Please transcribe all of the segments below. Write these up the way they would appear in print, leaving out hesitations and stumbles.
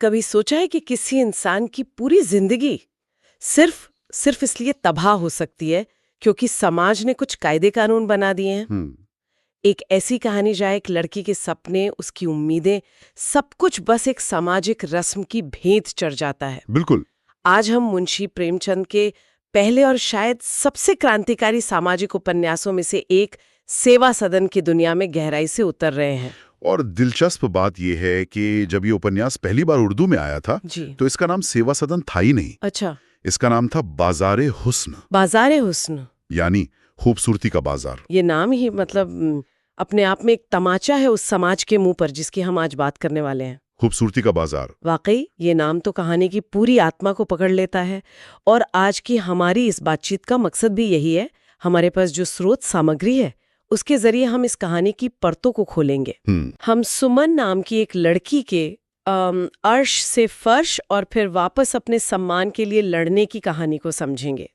कभी सोचा है कि किसी इंसान की पूरी जिंदगी सिर्फ सिर्फ इसलिए तबाह हो सकती है क्योंकि समाज ने कुछ कायदे कानून बना दिए हैं। एक ऐसी कहानी जहाँ एक लड़की के सपने, उसकी उम्मीदें, सब कुछ बस एक सामाजिक रस्म की भेंट चढ़ जाता है। बिल्कुल। आज हम मुंशी प्रेमचंद के पहले और शायद सबसे क्रांतिकारी सामाजिक उपन्यासों में से एक सेवा सदन की दुनिया में गहराई से उतर रहे हैं। और दिलचस्प बात यह है कि जब ये उपन्यास पहली बार उर्दू में आया था जी। तो इसका नाम सेवा सदन था ही नहीं। अच्छा। इसका नाम था बाजारे हुस्न, बाजारे हुस्न, यानी खूबसूरती का बाजार। ये नाम ही अपने आप में एक तमाचा है उस समाज के मुंह पर जिसकी हम आज बात करने वाले हैं। खूबसूरती का बाजार। वाकई ये नाम तो कहानी की पूरी आत्मा को पकड़ लेता है। और आज की हमारी इस बातचीत का मकसद भी यही है। हमारे पास जो स्रोत सामग्री है उसके जरिए हम इस कहानी की परतों को खोलेंगे। हम सुमन नाम की एक लड़की के अर्श से फर्श और फिर वापस अपने सम्मान के लिए लड़ने की कहानी को समझेंगे।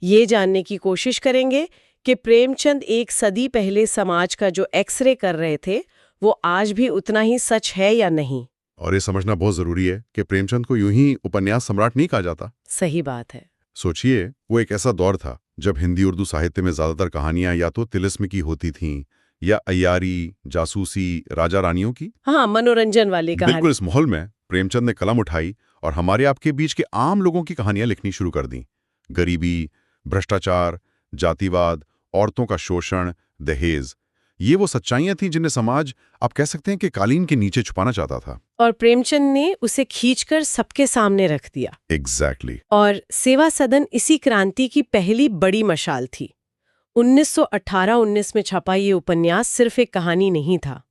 ये जानने की कोशिश करेंगे कि प्रेमचंद एक सदी पहले समाज का जो एक्सरे कर रहे थे वो आज भी उतना ही सच है या नहीं। और ये समझना बहुत जरूरी है कि प्रेमचंद को यूं ही उपन्यास सम्राट नहीं कहा जाता। सही बात है। सोचिए, वो एक ऐसा दौर था जब हिंदी उर्दू साहित्य में ज्यादातर कहानियां या तो तिलिस्म की होती थीं या अय्यारी, जासूसी, राजा रानियों की। हाँ, मनोरंजन वाली कहानी। बिल्कुल। इस माहौल में प्रेमचंद ने कलम उठाई और हमारे आपके बीच के आम लोगों की कहानियां लिखनी शुरू कर दी। गरीबी, भ्रष्टाचार, जातिवाद, औरतों का शोषण, दहेज, ये वो सच्चाइयां थीं जिन्हें समाज, आप कह सकते हैं कि कालीन के नीचे छुपाना चाहता था। और प्रेमचंद ने उसे खींचकर सबके सामने रख दिया। एग्जैक्टली। और सेवा सदन इसी क्रांति की पहली बड़ी मशाल थी। 1918-19 में छपा ये उपन्यास सिर्फ एक कहानी नहीं था,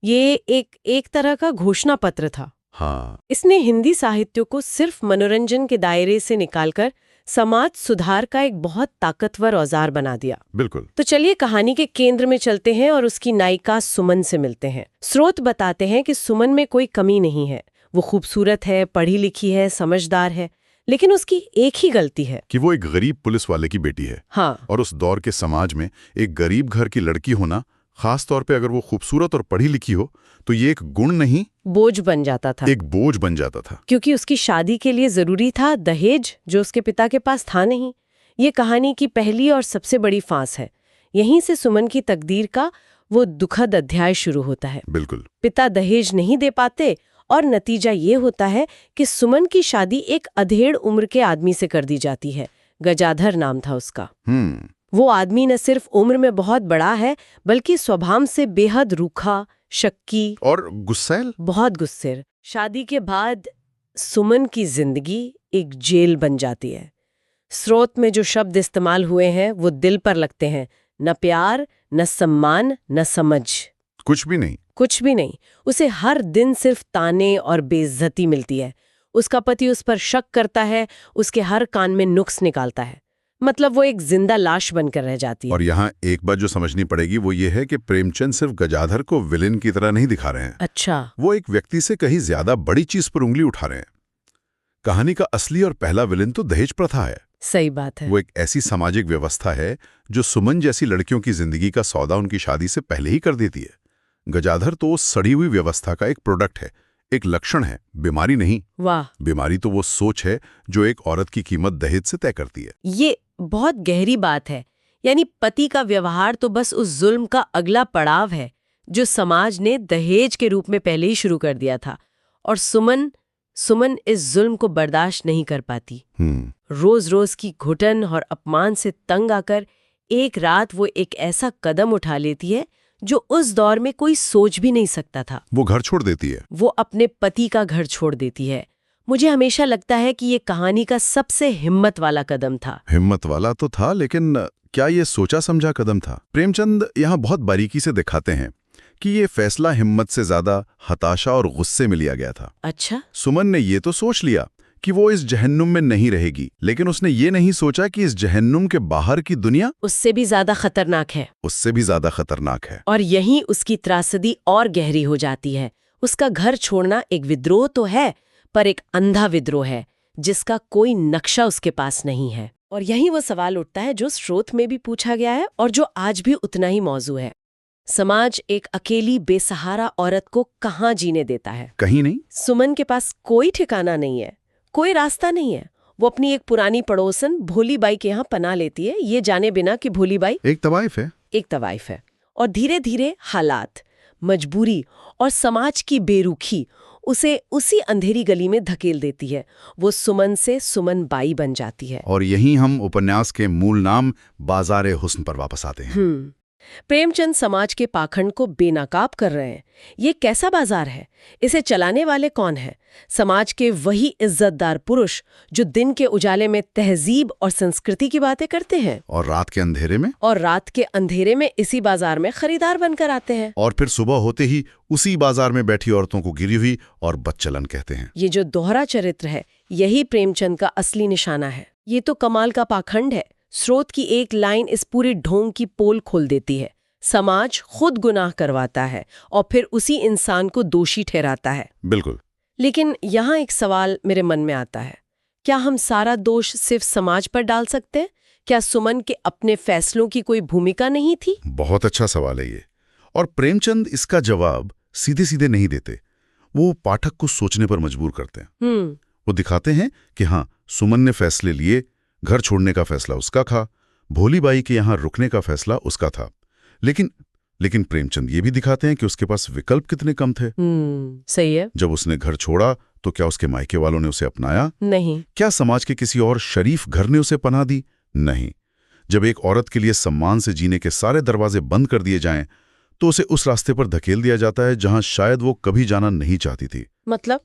ये एक तरह का घोषणा पत्र था। हाँ। इसने हिंदी साहित्य को सिर्फ मनोरंजन के दायरे से निकालकर समाज सुधार का एक बहुत ताकतवर औजार बना दिया। बिल्कुल। तो चलिए कहानी के केंद्र में चलते हैं और उसकी नायिका सुमन से मिलते हैं। स्रोत बताते हैं कि सुमन में कोई कमी नहीं है, वो खूबसूरत है, पढ़ी लिखी है, समझदार है, लेकिन उसकी एक ही गलती है कि वो एक गरीब पुलिस वाले की बेटी है। हाँ। और उस दौर के समाज में एक गरीब घर की लड़की होना, खास तौर पे अगर वो खूबसूरत और पढ़ी लिखी हो, तो ये एक गुण नहीं, बोझ बन जाता था। एक बोझ बन जाता था। क्योंकि उसकी शादी के लिए जरूरी था दहेज, जो उसके पिता के पास था नहीं। ये कहानी की पहली और सबसे बड़ी फांस है। यहीं से सुमन की तकदीर का वो दुखद अध्याय शुरू होता है। बिल्कुल। पिता दहेज नहीं दे पाते और नतीजा ये होता है कि सुमन की शादी एक अधेड़ उम्र के आदमी से कर दी जाती है। गजाधर नाम था उसका। वो आदमी न सिर्फ उम्र में बहुत बड़ा है, बल्कि स्वभाव से बेहद रूखा, शक्की और गुस्सैल। बहुत गुस्सेर। शादी के बाद सुमन की जिंदगी एक जेल बन जाती है। स्रोत में जो शब्द इस्तेमाल हुए हैं वो दिल पर लगते हैं। न प्यार, न सम्मान, न समझ, कुछ भी नहीं। कुछ भी नहीं। उसे हर दिन सिर्फ ताने और बेइज्जती मिलती है। उसका पति उस पर शक करता है, उसके हर कान में नुक्स निकालता है। मतलब वो एक जिंदा लाश बनकर रह जाती है। और यहाँ एक बात जो समझनी पड़ेगी वो ये है कि प्रेमचंद सिर्फ गजाधर को विलेन की तरह नहीं दिखा रहे हैं। अच्छा। वो एक व्यक्ति से कहीं ज्यादा बड़ी चीज पर उंगली उठा रहे हैं। कहानी का असली और पहला विलेन तो दहेज प्रथा है। सही बात है। वो एक ऐसी सामाजिक व्यवस्था है जो सुमन जैसी लड़कियों की जिंदगी का सौदा उनकी शादी से पहले ही कर देती है। गजाधर तो उस सड़ी हुई व्यवस्था का एक प्रोडक्ट है, एक लक्षण है, बीमारी नहीं। वाह। बीमारी तो वो सोच है जो एक औरत की कीमत दहेज से तय करती है। ये बहुत गहरी बात है। यानी पति का व्यवहार तो बस उस जुल्म का अगला पड़ाव है जो समाज ने दहेज के रूप में पहले ही शुरू कर दिया था। और सुमन इस जुल्म को बर्दाश्त नहीं कर पाती। रोज रोज की घुटन और अपमान से तंग आकर एक रात वो एक ऐसा कदम उठा लेती है जो उस दौर में कोई सोच भी नहीं सकता था। वो घर छोड़ देती है। वो अपने पति का घर छोड़ देती है। मुझे हमेशा लगता है कि ये कहानी का सबसे हिम्मत वाला कदम था। हिम्मत वाला तो था, लेकिन क्या ये सोचा समझा कदम था? प्रेमचंद यहाँ बहुत बारीकी से दिखाते हैं कि ये फैसला हिम्मत से ज्यादा हताशा और गुस्से में लिया गया था। अच्छा। सुमन ने ये तो सोच लिया कि वो इस जहन्नुम में नहीं रहेगी, लेकिन उसने ये नहीं सोचा कि इस जहन्नुम के बाहर की दुनिया उससे भी ज्यादा खतरनाक है। उससे भी ज्यादा खतरनाक है। और यहीं उसकी त्रासदी और गहरी हो जाती है। उसका घर छोड़ना एक विद्रोह तो है, पर एक अंधा विद्रोह है जिसका कोई नक्शा उसके पास नहीं है। और यहीं वो सवाल उठता है जो स्रोत में भी पूछा गया है और जो आज भी उतना ही मौजू है। समाज एक अकेली बेसहारा औरत को कहाँ जीने देता है? कहीं नहीं। सुमन के पास कोई ठिकाना नहीं है, कोई रास्ता नहीं है। वो अपनी एक पुरानी पड़ोसन भोली बाई के यहाँ पनाह लेती है, ये जाने बिना कि भोली बाई एक तवाइफ है। और धीरे धीरे हालात, मजबूरी और समाज की बेरुखी उसे उसी अंधेरी गली में धकेल देती है। वो सुमन से सुमन बाई बन जाती है। और यहीं हम उपन्यास के मूल नाम बाजारे हुस्न पर वापस आते हैं। प्रेमचंद समाज के पाखंड को बेनकाब कर रहे हैं। ये कैसा बाजार है? इसे चलाने वाले कौन हैं? समाज के वही इज्जतदार पुरुष जो दिन के उजाले में तहजीब और संस्कृति की बातें करते हैं, और रात के अंधेरे में इसी बाजार में खरीदार बनकर आते हैं। और फिर सुबह होते ही उसी बाजार में बैठी औरतों को गिरी हुई और बदचलन कहते हैं। ये जो दोहरा चरित्र है, यही प्रेमचंद का असली निशाना है। ये तो कमाल का पाखंड है। स्रोत की एक लाइन इस पूरे ढोंग की पोल खोल देती है। समाज खुद गुनाह करवाता है और फिर उसी इंसान को दोषी ठहराता है। बिल्कुल। लेकिन यहाँ एक सवाल मेरे मन में आता है, क्या हम सारा दोष सिर्फ समाज पर डाल सकते हैं? क्या सुमन के अपने फैसलों की कोई भूमिका नहीं थी? बहुत अच्छा सवाल है ये। और प्रेमचंद इसका जवाब सीधे सीधे नहीं देते। वो पाठक को सोचने पर मजबूर करते हैं। वो दिखाते हैं कि हाँ, सुमन ने फैसले लिए, घर छोड़ने का फैसला उसका था, भोली बाई के यहाँ रुकने का फैसला उसका था। लेकिन प्रेमचंद ये भी दिखाते हैं कि उसके पास विकल्प कितने कम थे। सही है। जब उसने घर छोड़ा तो क्या उसके मायके वालों ने उसे अपनाया? नहीं। क्या समाज के किसी और शरीफ घर ने उसे पनाह दी? नहीं। जब एक औरत के लिए सम्मान से जीने के सारे दरवाजे बंद कर दिए जाएं, तो उसे उस रास्ते पर धकेल दिया जाता है जहां शायद वो कभी जाना नहीं चाहती थी। मतलब?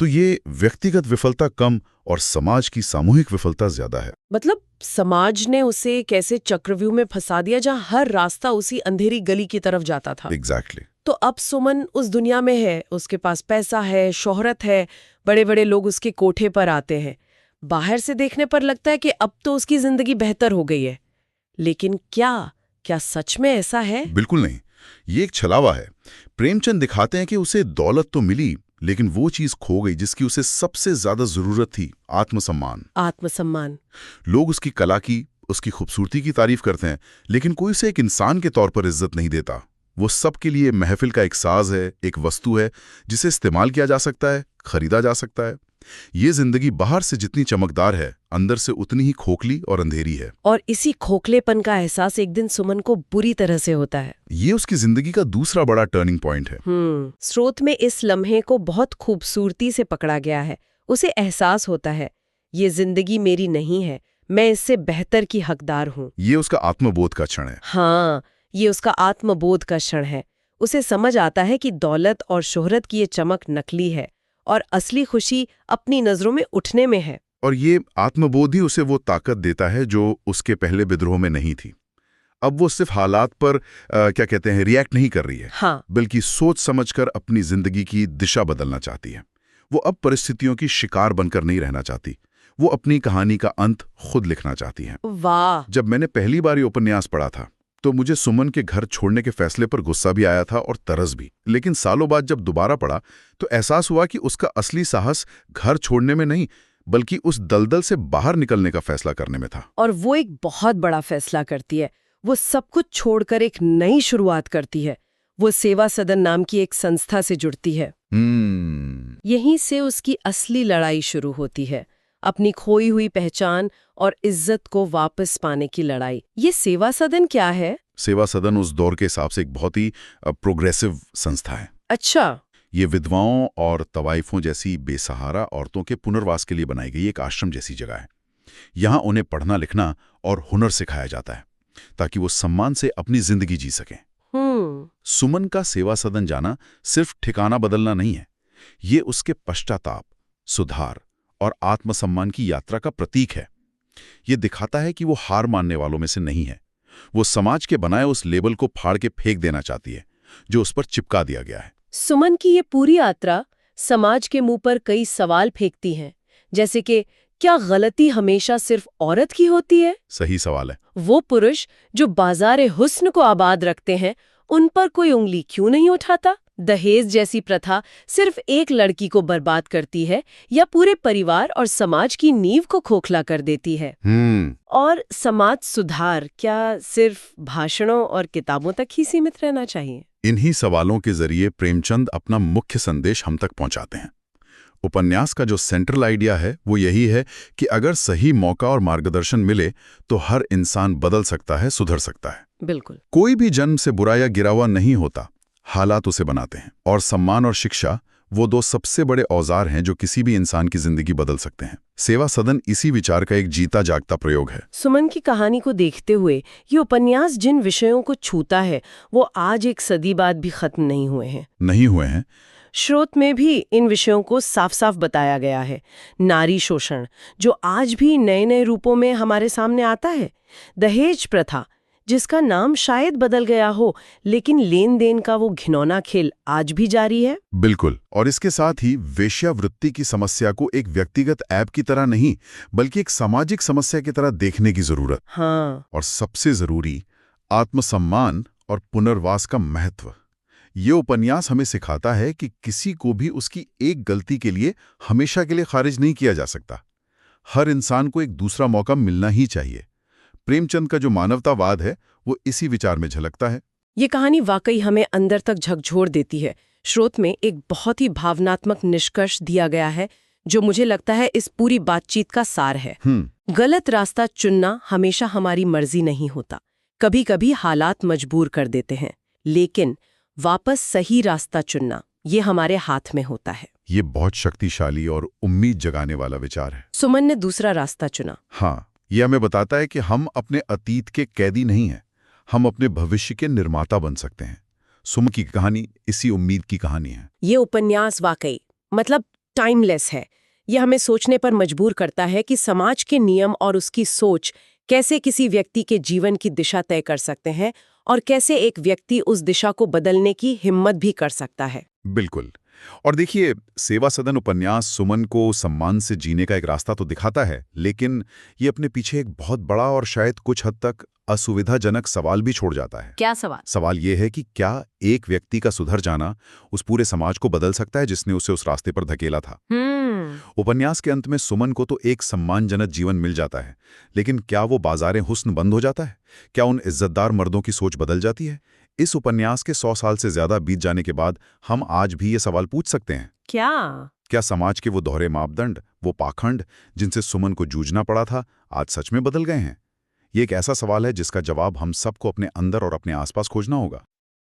तो ये व्यक्तिगत विफलता कम और समाज की सामूहिक विफलता ज्यादा है। मतलब समाज ने उसे कैसे चक्रव्यूह में फंसा दिया जहां हर रास्ता उसी अंधेरी गली की तरफ जाता था। एग्जैक्टली। तो अब सुमन उस दुनिया में है, उसके पास पैसा है, शोहरत है, बड़े बड़े लोग उसके कोठे पर आते हैं। बाहर से देखने पर लगता है कि अब तो उसकी जिंदगी बेहतर हो गई है। लेकिन क्या सच में ऐसा है? बिल्कुल नहीं। ये एक छलावा है। प्रेमचंद दिखाते हैं कि उसे दौलत तो मिली, लेकिन वो चीज खो गई जिसकी उसे सबसे ज्यादा जरूरत थी, आत्मसम्मान। लोग उसकी कला की, उसकी खूबसूरती की तारीफ करते हैं, लेकिन कोई उसे एक इंसान के तौर पर इज्जत नहीं देता। वो सबके लिए महफिल का एक साज है, एक वस्तु है जिसे इस्तेमाल किया जा सकता है, खरीदा जा सकता है। ये जिंदगी बाहर से जितनी चमकदार है, अंदर से उतनी ही खोखली और अंधेरी है। और इसी खोखलेपन का एहसास एक दिन सुमन को बुरी तरह से होता है। ये उसकी जिंदगी का दूसरा बड़ा टर्निंग पॉइंट है। स्रोत में इस लम्हे को बहुत खूबसूरती से पकड़ा गया है। उसे एहसास होता है, ये जिंदगी मेरी नहीं है, मैं इससे बेहतर की हकदार हूँ। ये उसका आत्मबोध का क्षण है। हाँ, ये उसका आत्मबोध का क्षण है। उसे समझ आता है कि दौलत और शोहरत की ये चमक नकली है और असली खुशी अपनी नजरों में उठने में है। और ये आत्मबोध ही उसे वो ताकत देता है जो उसके पहले विद्रोह में नहीं थी। अब वो सिर्फ हालात पर रिएक्ट नहीं कर रही है, हाँ, बल्कि सोच समझकर अपनी जिंदगी की दिशा बदलना चाहती है। वो अब परिस्थितियों की शिकार बनकर नहीं रहना चाहती। वो अपनी कहानी का अंत खुद लिखना चाहती है। वाह! जब मैंने पहली बार ये उपन्यास पढ़ा था तो मुझे सुमन के घर छोड़ने के फैसले पर गुस्सा भी आया था और तरस भी। लेकिन सालों बाद जब दोबारा पढ़ा तो एहसास हुआ कि उसका असली साहस घर छोड़ने में नहीं, बल्कि उस दलदल से बाहर निकलने का फैसला करने में था। और वो एक बहुत बड़ा फैसला करती है। वो सब कुछ छोड़कर एक नई शुरुआत करती है। वो सेवा सदन नाम की एक संस्था से जुड़ती है। यहीं से उसकी असली लड़ाई शुरू होती है, अपनी खोई हुई पहचान और इज्जत को वापस पाने की लड़ाई। ये सेवा सदन क्या है? सेवा सदन उस दौर के हिसाब से एक बहुत ही प्रोग्रेसिव संस्था है। अच्छा। ये विधवाओं और तवाइफों जैसी बेसहारा औरतों के पुनर्वास के लिए बनाई गई एक आश्रम जैसी जगह है। यहाँ उन्हें पढ़ना लिखना और हुनर सिखाया जाता है ताकि वो सम्मान से अपनी जिंदगी जी सकें। सुमन का सेवा सदन जाना सिर्फ ठिकाना बदलना नहीं है, ये उसके पश्चाताप, सुधार और आत्मसम्मान की यात्रा का प्रतीक है। ये दिखाता है कि वो हार मानने वालों में से नहीं है। वो समाज के बनाए उस लेबल को फाड़ के फेंक देना चाहती है जो उस पर चिपका दिया गया है। सुमन की ये पूरी यात्रा समाज के मुंह पर कई सवाल फेंकती है, जैसे कि क्या गलती हमेशा सिर्फ औरत की होती है? सही सवाल है। वो पुरुष जो बाजारे हुस्न को आबाद रखते हैं, उन पर कोई उंगली क्यों नहीं उठाता? दहेज जैसी प्रथा सिर्फ एक लड़की को बर्बाद करती है या पूरे परिवार और समाज की नींव को खोखला कर देती है? और समाज सुधार क्या सिर्फ भाषणों और किताबों तक ही सीमित रहना चाहिए? इन्हीं सवालों के जरिए प्रेमचंद अपना मुख्य संदेश हम तक पहुंचाते हैं। उपन्यास का जो सेंट्रल आइडिया है वो यही है कि अगर सही मौका और मार्गदर्शन मिले तो हर इंसान बदल सकता है, सुधर सकता है। बिल्कुल। कोई भी जन्म से बुरा या गिरा हुआ नहीं होता, हालात उसे बनाते हैं। और सम्मान और शिक्षा वो दो सबसे बड़े औजार हैं जो किसी भी इंसान की जिंदगी बदल सकते हैं। सेवा सदन इसी विचार का एक जीता जागता प्रयोग है। सुमन की कहानी को देखते हुए ये उपन्यास जिन विषयों को छूता है वो आज एक सदी बाद भी खत्म नहीं हुए हैं। स्रोत में भी इन विषयों को साफ साफ बताया गया है। नारी शोषण जो आज भी नए नए रूपों में हमारे सामने आता है, दहेज प्रथा जिसका नाम शायद बदल गया हो लेकिन लेन देन का वो घिनौना खेल आज भी जारी है। बिल्कुल। और इसके साथ ही वेश्यावृत्ति की समस्या को एक व्यक्तिगत ऐप की तरह नहीं बल्कि एक सामाजिक समस्या की तरह देखने की जरूरत। हाँ। और सबसे जरूरी, आत्मसम्मान और पुनर्वास का महत्व। ये उपन्यास हमें सिखाता है कि किसी को भी उसकी एक गलती के लिए हमेशा के लिए खारिज नहीं किया जा सकता। हर इंसान को एक दूसरा मौका मिलना ही चाहिए। प्रेमचंद का जो मानवतावाद है वो इसी विचार में झलकता है। ये कहानी वाकई हमें अंदर तक झकझोर देती है। स्रोत में एक बहुत ही भावनात्मक निष्कर्ष दिया गया है जो मुझे लगता है इस पूरी बातचीत का सार है। गलत रास्ता चुनना हमेशा हमारी मर्जी नहीं होता, कभी कभी हालात मजबूर कर देते हैं, लेकिन वापस सही रास्ता चुनना ये हमारे हाथ में होता है। ये बहुत शक्तिशाली और उम्मीद जगाने वाला विचार है। सुमन ने दूसरा रास्ता चुना। हाँ, यह हमें बताता है कि हम अपने अतीत के कैदी नहीं हैं, हम अपने भविष्य के निर्माता बन सकते हैं। सुमन की कहानी इसी उम्मीद की कहानी है। ये उपन्यास वाकई टाइमलेस है। यह हमें सोचने पर मजबूर करता है कि समाज के नियम और उसकी सोच कैसे किसी व्यक्ति के जीवन की दिशा तय कर सकते हैं और कैसे एक व्यक्ति उस दिशा को बदलने की हिम्मत भी कर सकता है। बिल्कुल। और देखिए, सेवा सदन उपन्यास सुमन को सम्मान से जीने का एक रास्ता तो दिखाता है, लेकिन ये अपने पीछे एक बहुत बड़ा और शायद कुछ हद तक असुविधाजनक सवाल भी छोड़ जाता है। क्या सवाल? सवाल ये है कि क्या एक व्यक्ति का सुधर जाना उस पूरे समाज को बदल सकता है जिसने उसे उस रास्ते पर धकेला था। उपन्यास के अंत में सुमन को तो एक सम्मानजनक जीवन मिल जाता है, लेकिन क्या वो बाजारे हुस्न बंद हो जाता है? क्या उन इज्जतदार मर्दों की सोच बदल जाती है? इस उपन्यास के 100 साल से ज्यादा बीत जाने के बाद हम आज भी ये सवाल पूछ सकते हैं। क्या समाज के वो दोहरे मापदंड, वो पाखंड जिनसे सुमन को जूझना पड़ा था, आज सच में बदल गए हैं? ये एक ऐसा सवाल है जिसका जवाब हम सबको अपने अंदर और अपने आसपास खोजना होगा।